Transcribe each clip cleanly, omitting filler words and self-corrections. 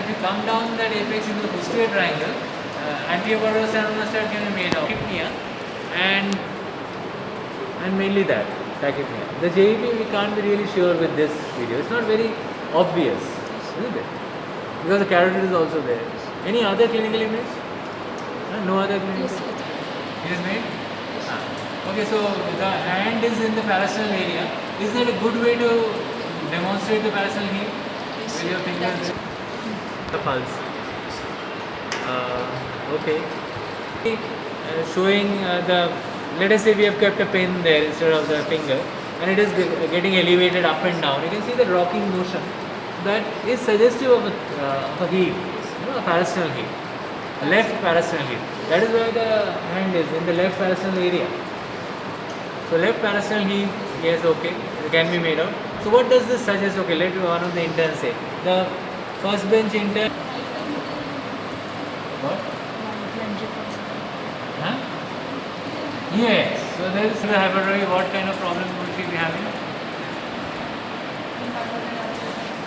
if you come down that apex into the posterior triangle, anterior vertebral sternum can be made of tachypnea and mainly that tachypnea. The JEP we can't be really sure with this video. It's not very obvious, isn't it? Because the carotid is also there. Any other clinical image? No other clinical? Yes, It is made? Okay, so the hand is in the parasternal area. Is that a good way to demonstrate the parasternal heel? With your fingers? The pulse. Okay. Showing let us say we have kept a pin there instead of the finger and it is getting elevated up and down. You can see the rocking motion that is suggestive of a heel, a parasternal heel, a left parasternal heel. That is where the hand is, in the left parasternal area. So left parasternal heel, yes, okay, it can be made out. So what does this suggest? Okay, let one of the interns say. The first bench intern. What? Huh? Yes. So there is the hypertrophy. What kind of problem would she be having?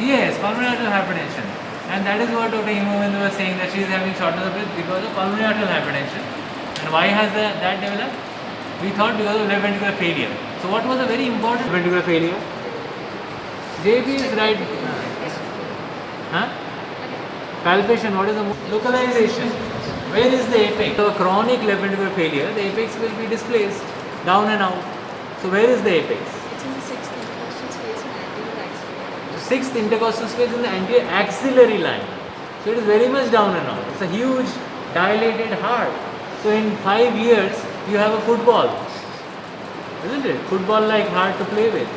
Yes, pulmonary arterial hypertension. And that is what Dr. Himavendu was saying, that she is having shortness of breath because of pulmonary arterial hypertension. And why has that developed? We thought because of left ventricular failure. So what was a very important ventricular failure? JB is right. Huh? Palpation, what is the localization? Where is the apex? So chronic left ventricular failure, the apex will be displaced down and out. So where is the apex? It's in the sixth intercostal space and anterior axillary. Sixth intercostal space in the anterior axillary line. So it is very much down and out. It's a huge dilated heart. So in 5 years you have a football, isn't it? Football like heart to play with.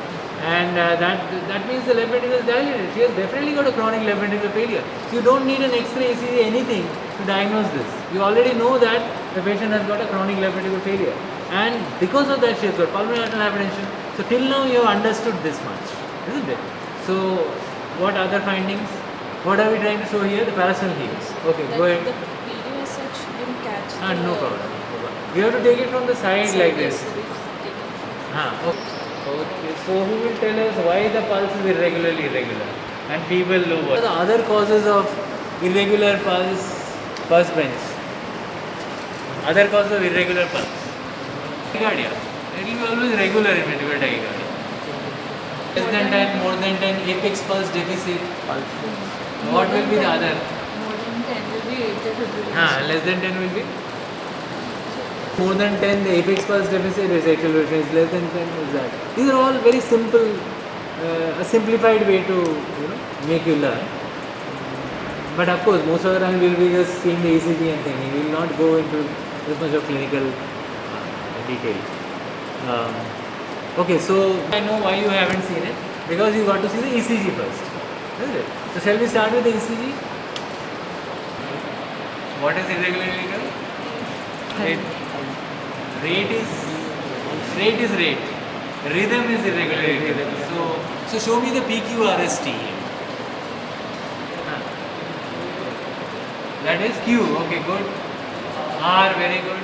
And that means the left ventricle is dilated. She has definitely got a chronic left ventricular failure. So you don't need an X-ray, ECG, anything to diagnose this. You already know that the patient has got a chronic left ventricular failure. And because of that she has got pulmonary arterial hypertension. So till now you have understood this much, isn't it? So what other findings? What are we trying to show here? The parasternal heels. Okay, go ahead. The video as such didn't catch. No problem. You have to take it from the side like this. Okay, so who will tell us why the pulse is irregular and feeble low volume? What are the other causes of irregular pulse first bench? Other causes of irregular pulse? Tachycardia. It will be always regular in ventricular tachycardia. Less than 10, more than 10, apex pulse deficit. What will be the other? More than 10 will be atrial fibrillation. Less than 10 will be? More than 10, the apex pulse deficit is atrial fibrillation. Less than 10 is that. These are all very simple, a simplified way to make you learn. But of course, most of the time we will be just seeing the ECG and thinking. We will not go into this much of clinical detail. Okay, so I know why you haven't seen it, because you got to see the ECG first, isn't it? So shall we start with the ECG? What is irregular ventricle? Rate is rate. Rhythm is irregular ventricle. So show me the PQRST. That is Q. Okay, good. R, very good.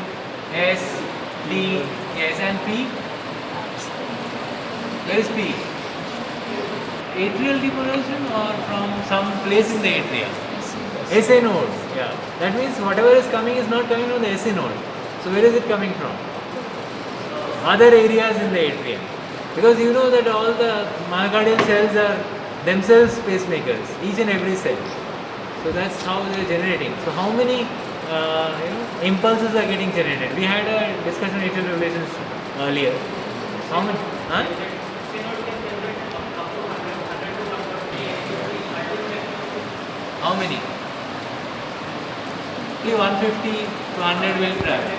S, D, yes, and P. Where is P? Atrial depolarization or from some place in the atria? SA node. Yeah. That means whatever is coming is not coming from the SA node. So where is it coming from? Other areas in the atria. Because you know that all the myocardial cells are themselves pacemakers, each and every cell. So that's how they are generating. So how many impulses are getting generated? We had a discussion on atrial fibrillation earlier. How many? How many? Only 150 to 100 will travel.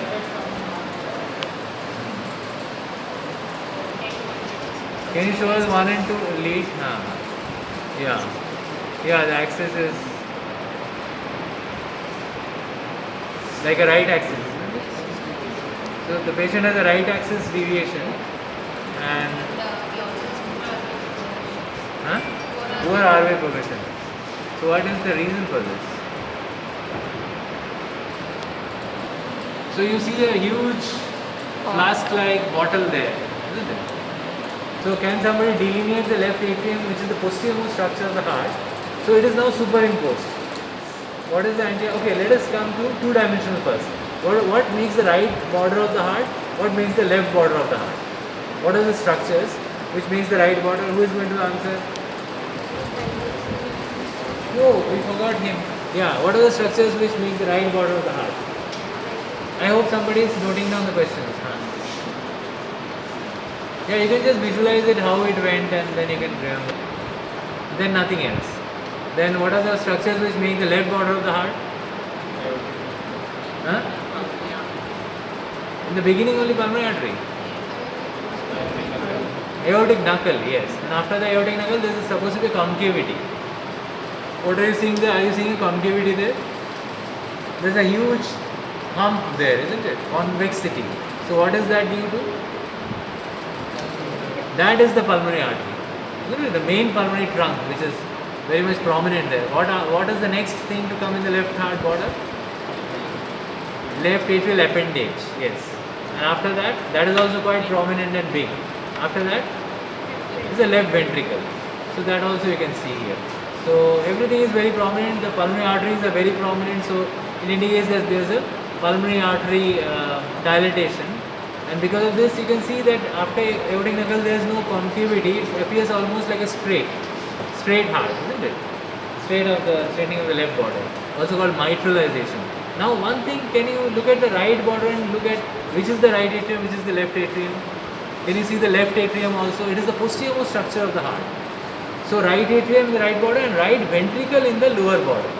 Can you show us 1 and 2 lead? Yeah, the axis is like a right axis. So the patient has a right axis deviation and poor R-way progression. So what is the reason for this? So you see a huge flask-like bottle there, isn't it? So can somebody delineate the left atrium, which is the posterior most structure of the heart? So it is now superimposed. What is the anterior? Okay, let us come to two-dimensional first. What makes the right border of the heart? What makes the left border of the heart? What are the structures which makes the right border? Who is going to answer? No, we forgot him. Yeah, what are the structures which make the right border of the heart? I hope somebody is noting down the questions. Huh? Yeah, you can just visualize it, how it went, and then you can remember. Then nothing else. Then what are the structures which make the left border of the heart? Huh? In the beginning only pulmonary artery. Aortic knuckle, yes. And after the aortic knuckle, there is supposed to be concavity. What are you seeing there? Are you seeing a concavity there? There's a huge hump there, isn't it? Convexity. So what is that due to? That is the pulmonary artery. Isn't it? The main pulmonary trunk, which is very much prominent there. What is the next thing to come in the left heart border? Left atrial appendage, yes. And after that, that is also quite prominent and big. After that, is the left ventricle. So that also you can see here. So everything is very prominent. The pulmonary arteries are very prominent. So it indicates that there is a pulmonary artery dilatation. And because of this, you can see that after aortic knuckle, there is no concavity. It appears almost like a straight heart, isn't it? Straightening of the left border, also called mitralization. Now, one thing, can you look at the right border and look at which is the right atrium, which is the left atrium? Can you see the left atrium also? It is the posterior structure of the heart. So, right atrium in the right border and right ventricle in the lower border.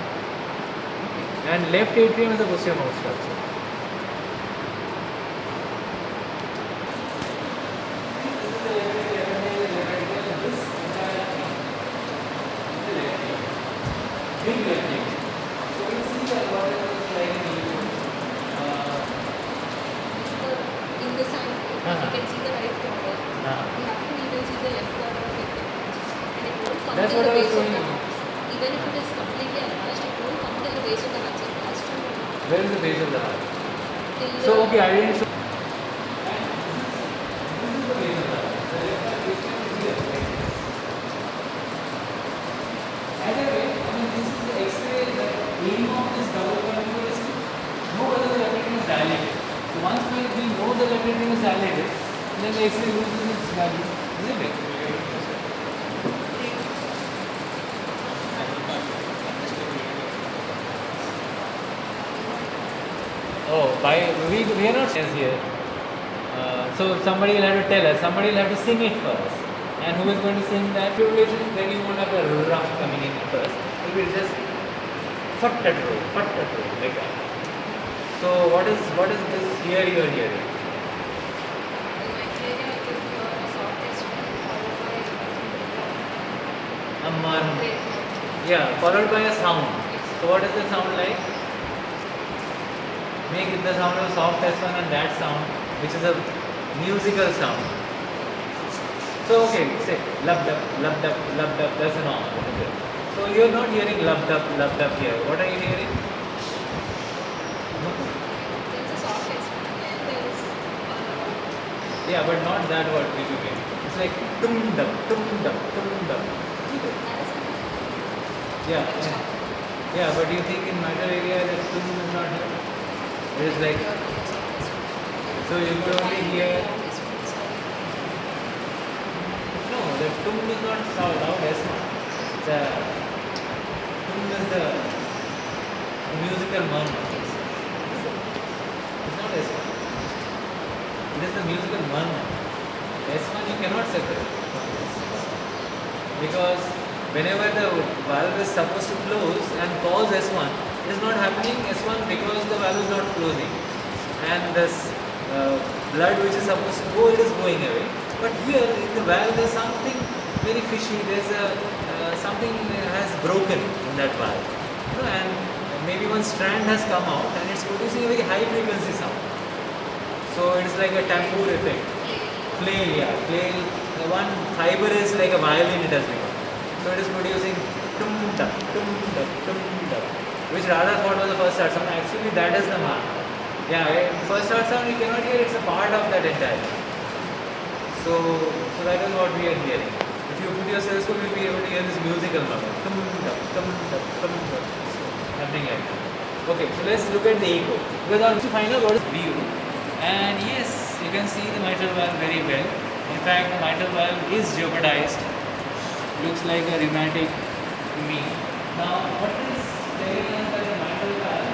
And left atrium is the posterior structure. In this angle, you can see the right border. You have to even see the left border of it. And it won't come That's till what the I was base of the showing you. heart. Even if it is completely attached, it won't come till the base of the heart. So it has to Where is the base of the heart? till So, the okay, I didn't show. Once we know that everything is dilated, then the X-ray loses its value, isn't it? Oh, we are not science here. So somebody will have to tell us, somebody will have to sing it first. And who is going to sing that? Then you won't have a rough coming in first. It will just fattatro, like that. So what is this here you are hearing? in my area, I could hear a soft instrument followed by A man. a Yeah, followed by a sound. So what is the sound like? Make the sound of soft S1 and that sound, which is a musical sound. So okay, say lub dub, that's a normal. So you're not hearing lub dub here. What are you hearing? There's a soft instrument and there's Yeah, but not that word which you get. It's like tum dub, tum dub, tum dub. Yeah, yeah, but you think in matter area that tum is not here? It is like, so you could only hear, no, the tum is not loud as much. The tum is the musical murmur. It's not S1. It is the musical murmur. S1 you cannot separate. Because whenever the valve is supposed to close and cause S1, it is not happening S1 because the valve is not closing. And this blood which is supposed to go, it is going away. But here in the valve there is something very fishy. There is something has broken in that valve. You know, and maybe one strand has come out and it's producing a very high frequency sound. So it is like a tambour effect. Flail, yeah, flail. The one fiber is like a violin it has become. So it is producing tum dum, which Radha thought was the first heart sound. Actually that is the mark. Yeah, first heart sound you cannot hear, it's a part of that entire. So that is what we are hearing. If you put your stethoscope, you will be able to hear this musical number. Tum dum, tum dum, tum dum. Nothing like that. Okay, so let's look at the echo. Because I want to find out what is view. And yes, you can see the mitral valve very well. In fact, the mitral valve is jeopardized. Looks like a rheumatic to me. Now, what is telling us that the mitral valve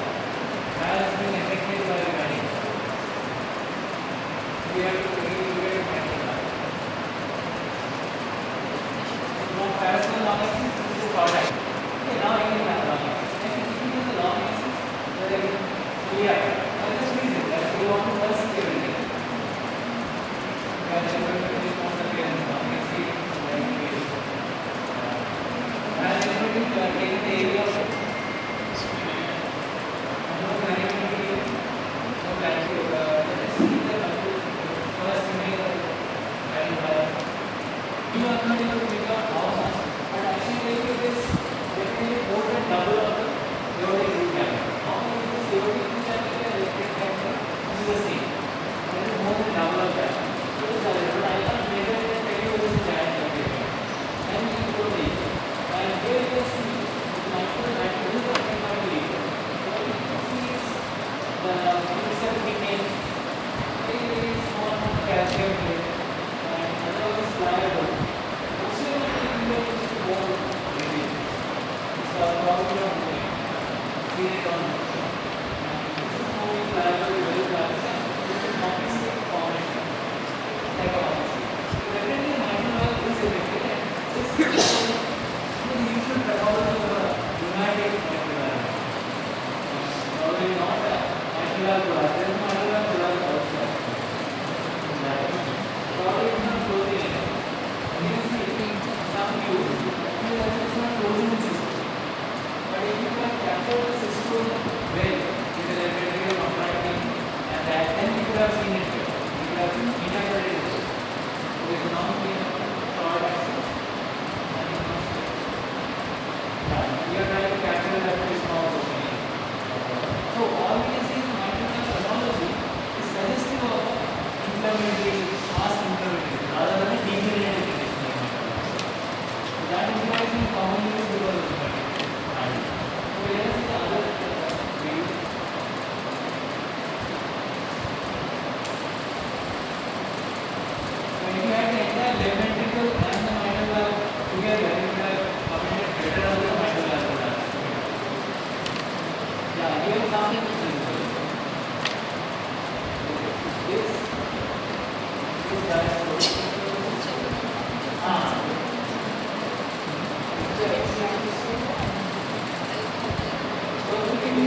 has been affected by rheumatic? We have to really look at the mitral valve. Now, parasol long axis, this is cardiac. Okay, now I can have long axis. And if you use the long axis, then clear. Now, just reason that you want to first see everything. And then when you want to clear the long axis, then you will. And then you will take the area of it. No clarity, no clarity. Let's see the first image of the you are not able to figure out how much, but actually it is definitely more than double of the aortic root diameter. How much is this aortic root diameter and electric diameter? This is the same. That is more than double of that. So it is double, but I can't measure it and tell you what is the diameter of it. And we go to it. And here you can see the mitral valve is affected by the echo. What you can see is the pixel became very small calcium here, and otherwise pliable.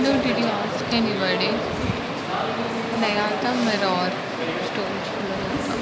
No, did you ask anybody? नया था मेरा और storage full हो गया था।